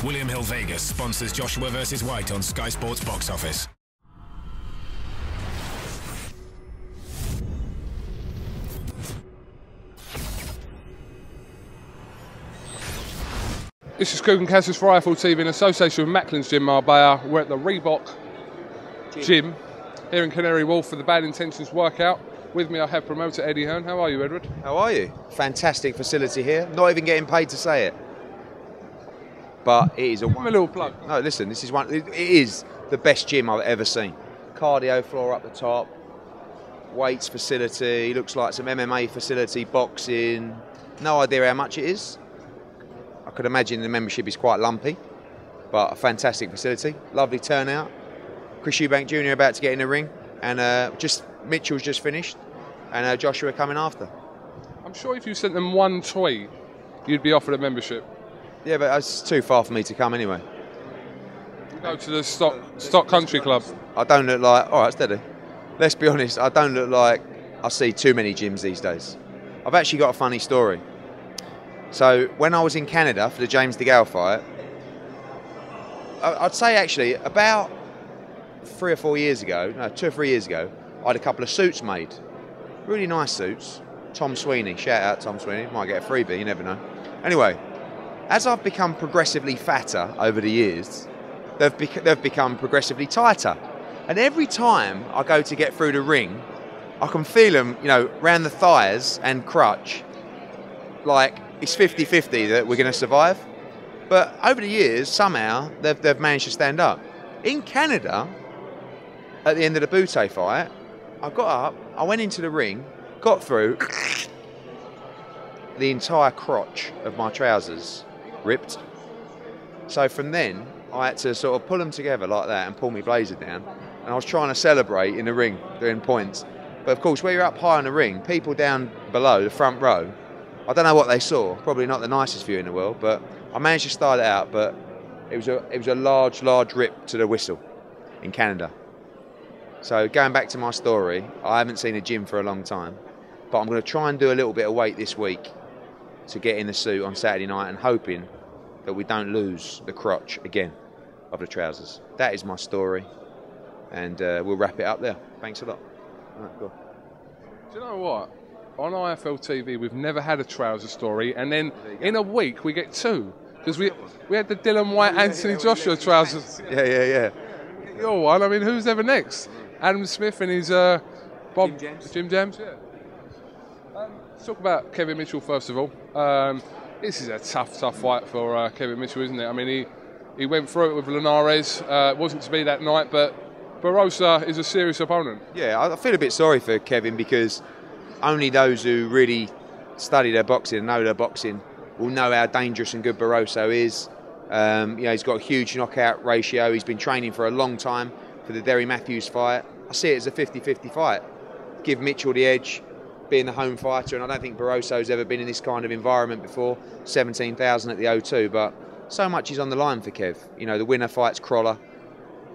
William Hill Vegas sponsors Joshua vs White on Sky Sports Box Office. This is KUGAN CASSIUS Rifle TV in association with Macklin's Gym Marbella. We're at the Reebok Gym here in Canary Wharf for the Bad Intentions workout. With me I have promoter Barry Hearn. How are you, Edward? How are you? Fantastic facility here. Not even getting paid to say it. But it is a little plug. No, listen, this is one. It is the best gym I've ever seen. Cardio floor up the top, weights facility, looks like some MMA facility, boxing. No idea how much it is. I could imagine the membership is quite lumpy, but a fantastic facility. Lovely turnout. Chris Eubank Jr. about to get in the ring, and Mitchell's just finished, and Joshua coming after. I'm sure if you sent them one tweet, you'd be offered a membership. Yeah, but it's too far for me to come anyway. Go to the Stock Country Club. I don't look like... All right, steady. Let's be honest, I don't look like I see too many gyms these days. I've actually got a funny story. So, when I was in Canada for the James DeGale fight, I'd say actually about 3 or 4 years ago, no, 2 or 3 years ago, I had a couple of suits made. Really nice suits. Tom Sweeney, shout out Tom Sweeney, might get a freebie, you never know. Anyway, as I've become progressively fatter over the years, they've become progressively tighter. And every time I go to get through the ring, I can feel them, you know, round the thighs and crutch, like it's 50-50 that we're going to survive. But over the years, somehow, they've managed to stand up. In Canada, at the end of the Butte fight, I got up, I went into the ring, got through, the entire crotch of my trousers ripped. So from then, I had to sort of pull them together like that and pull my blazer down. And I was trying to celebrate in the ring, doing points. But of course, where you're up high in the ring, people down below, the front row, I don't know what they saw. Probably not the nicest view in the world, but I managed to start it out. But it was a large rip to the whistle in Canada. So going back to my story, I haven't seen a gym for a long time, but I'm going to try and do a little bit of weight this week to get in the suit on Saturday night and hoping that we don't lose the crotch again of the trousers. That is my story, and we'll wrap it up there. Thanks a lot. All right, cool. Do you know what? On IFL TV, we've never had a trouser story, and then in a week we get two. Because we had the Dylan White, Anthony Joshua trousers. Yeah. Your one, I mean, who's ever next? Adam Smith and his Jim Jams, yeah. Let's talk about Kevin Mitchell first of all. This is a tough fight for Kevin Mitchell, isn't it? I mean, he went through it with Linares. It wasn't to be that night, but Barroso is a serious opponent. Yeah, I feel a bit sorry for Kevin because only those who really study their boxing and know their boxing will know how dangerous and good Barroso is. He's got a huge knockout ratio. He's been training for a long time for the Derry Matthews fight. I see it as a 50-50 fight. Give Mitchell the edge, being the home fighter, and I don't think Barroso's ever been in this kind of environment before. 17,000 at the O2, but so much is on the line for Kev. You know, the winner fights Crawler,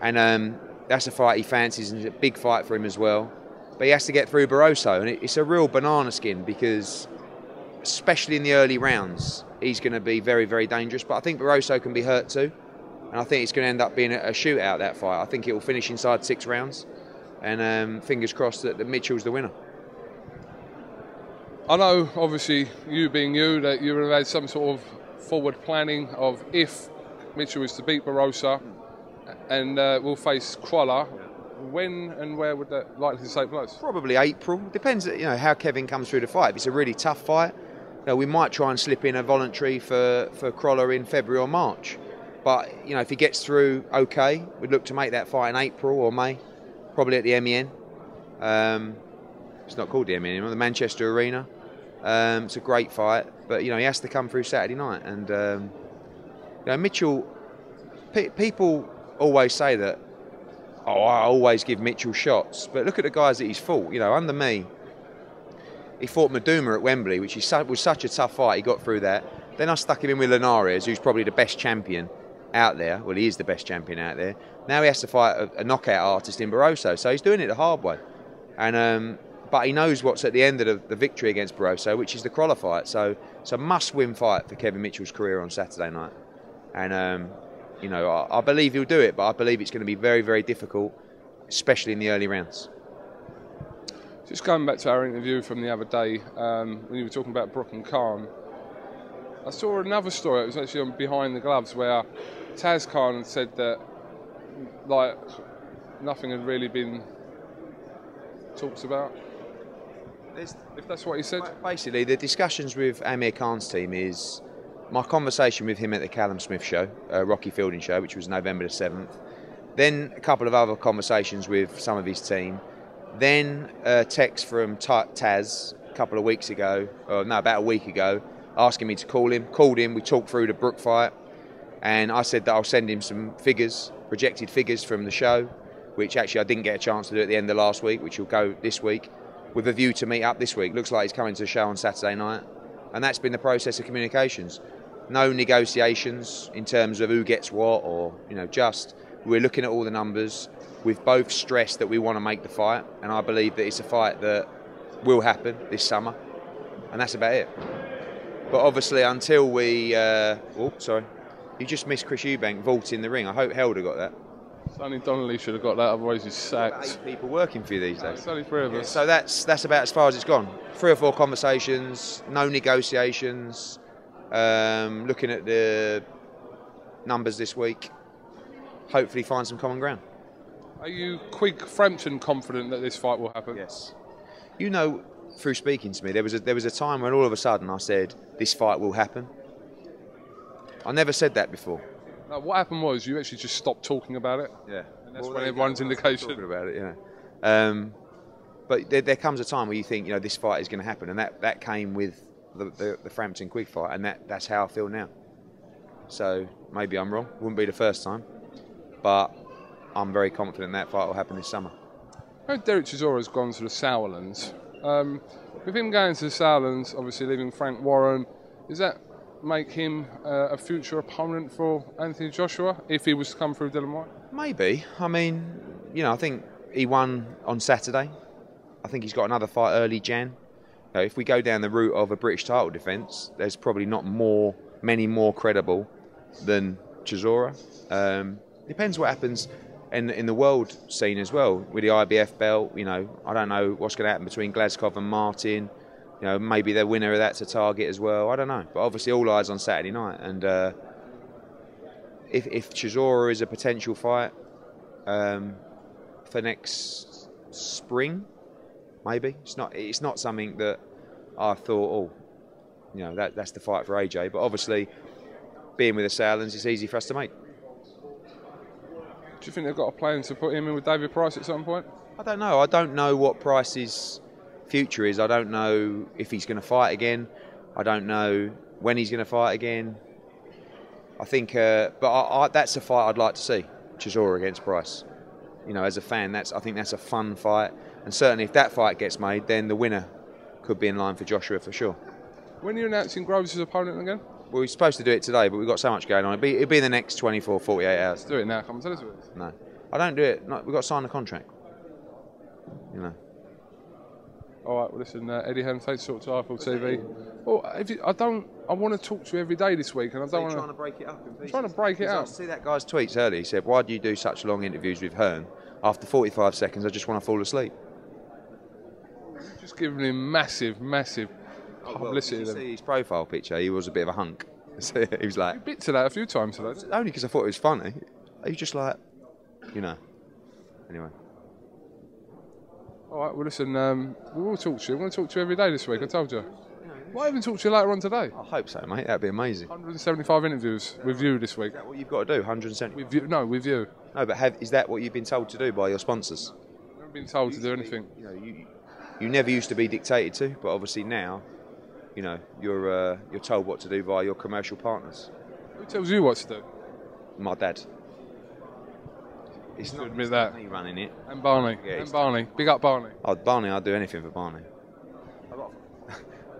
and that's a fight he fancies, and it's a big fight for him as well. But he has to get through Barroso, and it's a real banana skin because, especially in the early rounds, he's going to be very, very dangerous. But I think Barroso can be hurt too, and I think it's going to end up being a shootout, that fight. I think it will finish inside 6 rounds, and fingers crossed that Mitchell's the winner. I know, obviously, you being you, that you would have had some sort of forward planning of if Mitchell is to beat Barroso and will face Crawler. When and where would that likely take place? Probably April. Depends, how Kevin comes through the fight. If it's a really tough fight, we might try and slip in a voluntary for Crawler in February or March. But if he gets through okay, we'd look to make that fight in April or May, probably at the MEN. It's not called the MEN anymore, the Manchester Arena. It's a great fight, but he has to come through Saturday night. And Mitchell, people always say that, I always give Mitchell shots, but look at the guys that he's fought. Under me, he fought Maduma at Wembley, which was such a tough fight. He got through that. Then I stuck him in with Linares, who's probably the best champion out there. Well, he is the best champion out there. Now he has to fight a knockout artist in Barroso, so he's doing it the hard way. And but he knows what's at the end of the victory against Barroso, which is the Crawler fight. So it's a must-win fight for Kevin Mitchell's career on Saturday night. And you know, I believe he'll do it, but I believe it's going to be very, very difficult, especially in the early rounds. Just going back to our interview from the other day, when you were talking about Brook and Khan, I saw another story. It was actually on Behind the Gloves, where Taz Khan had said that, like, nothing had really been talked about. If that's what he said. Basically, the discussions with Amir Khan's team is my conversation with him at the Callum Smith show, Rocky Fielding show, which was November the 7th. Then a couple of other conversations with some of his team. Then a text from Taz a couple of weeks ago, or no, about a week ago, asking me to call him. Called him, we talked through the Brook fight, and I said that I'll send him some figures, projected figures from the show, which actually I didn't get a chance to do at the end of last week, which will go this week, with a view to meet up this week. Looks like he's coming to the show on Saturday night, and that's been the process of communications. No negotiations in terms of who gets what, or, you know, just we're looking at all the numbers. We've both stressed that we want to make the fight, and I believe that it's a fight that will happen this summer, and that's about it. But obviously, until we... sorry. You just missed Chris Eubank vaulting the ring. I hope Helder got that. Sonny Donnelly should have got that, otherwise he's sacked. 8 people working for you these days. It's only 3 of us. So that's about as far as it's gone. 3 or 4 conversations, no negotiations, looking at the numbers this week, hopefully find some common ground. Are you Quigg Frampton confident that this fight will happen? Yes. You know, through speaking to me, there was a time when all of a sudden I said, this fight will happen. I never said that before. No, what happened was you actually just stopped talking about it. Yeah. And that's when everyone's indication. Talking about it, yeah. But there comes a time where you think, you know, this fight is going to happen, and that came with the Frampton Quigg fight, and that's how I feel now. So maybe I'm wrong. Wouldn't be the first time, but I'm very confident that fight will happen this summer. I heard Derek Chisora has gone to the Sauerlands. With him going to the Sauerlands, obviously leaving Frank Warren, does that make him a future opponent for Anthony Joshua if he was to come through Dillian Whyte? Maybe. I mean, you know, I think he won on Saturday. I think he's got another fight early Jan. You know, if we go down the route of a British title defence, there's probably not many more credible than Chisora. Depends what happens in the world scene as well with the IBF belt. You know, I don't know what's going to happen between Glasgow and Martin. You know, maybe the winner of that's a target as well. I don't know, but obviously all eyes on Saturday night. And if Chisora is a potential fight for next spring, maybe it's not something that I thought, oh, you know, that's the fight for AJ. But obviously, being with the Sauerlands, it's easy for us to make. Do you think they've got a plan to put him in with David Price at some point? I don't know. I don't know what Price's future is. I don't know if he's going to fight again. I don't know when he's going to fight again. I think, but that's a fight I'd like to see, Chisora against Price. You know, as a fan, I think that's a fun fight. And certainly if that fight gets made, then the winner could be in line for Joshua for sure. When are you announcing Groves' opponent again? Well, we're supposed to do it today, but we've got so much going on. It'll be in the next 24, 48 hours. Let's do it now. Come on, tell us what it is. No. I don't do it. No, we've got to sign a contract. You know. All right, well, listen, Eddie Hearn, thanks for talking to TV. Well, I want to talk to you every day this week, and I don't want to... trying to break it up in pieces? I'm trying to break it up. I see that guy's tweets earlier. He said, why do you do such long interviews with Hearn? After 45 seconds, I just want to fall asleep. Just giving him massive publicity. Did you see his profile picture? He was a bit of a hunk. He was like... You bit to that a few times today. Only because I thought it was funny. He was just like, you know. Anyway. All right, well, listen, we will talk to you. We're going to talk to you every day this week, I told you. Might even talk to you later on today. I hope so, mate. That'd be amazing. 175 interviews with you this week. Is that what you've got to do, 170? With you? No, with you. No, but is that what you've been told to do by your sponsors? I haven't been told to do anything. You know, you never used to be dictated to, but obviously now, you know, you're told what to do by your commercial partners. Who tells you what to do? My dad. It's not admit that. Me running it. And Barney. Yeah, and Barney. Big up Barney. Oh, Barney, I'd do anything for Barney.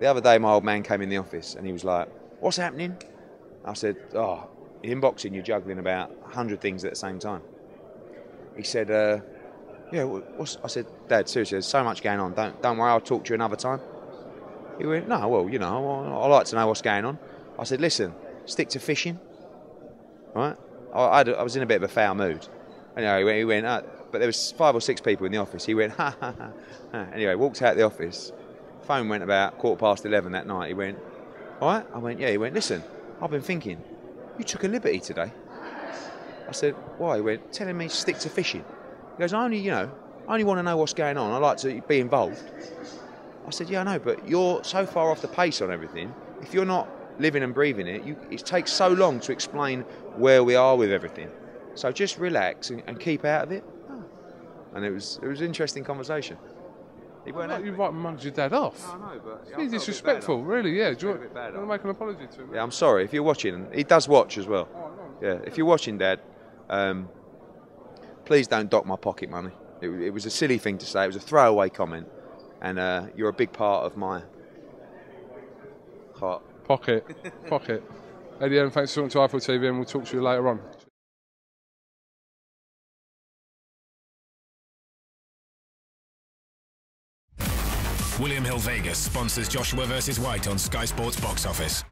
The other day, my old man came in the office and he was like, "What's happening?" I said, "Oh, in boxing, you're juggling about 100 things at the same time." He said, "Yeah, I said, "Dad, seriously, there's so much going on. Don't worry, I'll talk to you another time." He went, "No, well, you know, I like to know what's going on." I said, "Listen, stick to fishing. right? I was in a bit of a foul mood. Anyway, he went but there was 5 or 6 people in the office. He went, ha, ha, ha, ha. Anyway, walked out the office. Phone went about 11:15 that night. He went, all right? I went, yeah. He went, listen, I've been thinking, you took a liberty today. I said, why? He went, telling me to stick to fishing. He goes, I only want to know what's going on. I like to be involved. I said, yeah, I know, but you're so far off the pace on everything. If you're not living and breathing it, it takes so long to explain where we are with everything. So just relax and keep out of it. And it was an interesting conversation. He weren't you might mug your dad off. No, I know, but It's disrespectful, really. Yeah. Do you want to to make an apology to him? Yeah, I'm sorry if you're watching. He does watch as well. Oh, no. Yeah, if you're watching, Dad, please don't dock my pocket money. It was a silly thing to say. It was a throwaway comment, and you're a big part of my heart. Pocket. Eddie, thanks for talking to iFoot TV, and we'll talk to you later on. William Hill Vegas sponsors Joshua versus White on Sky Sports Box Office.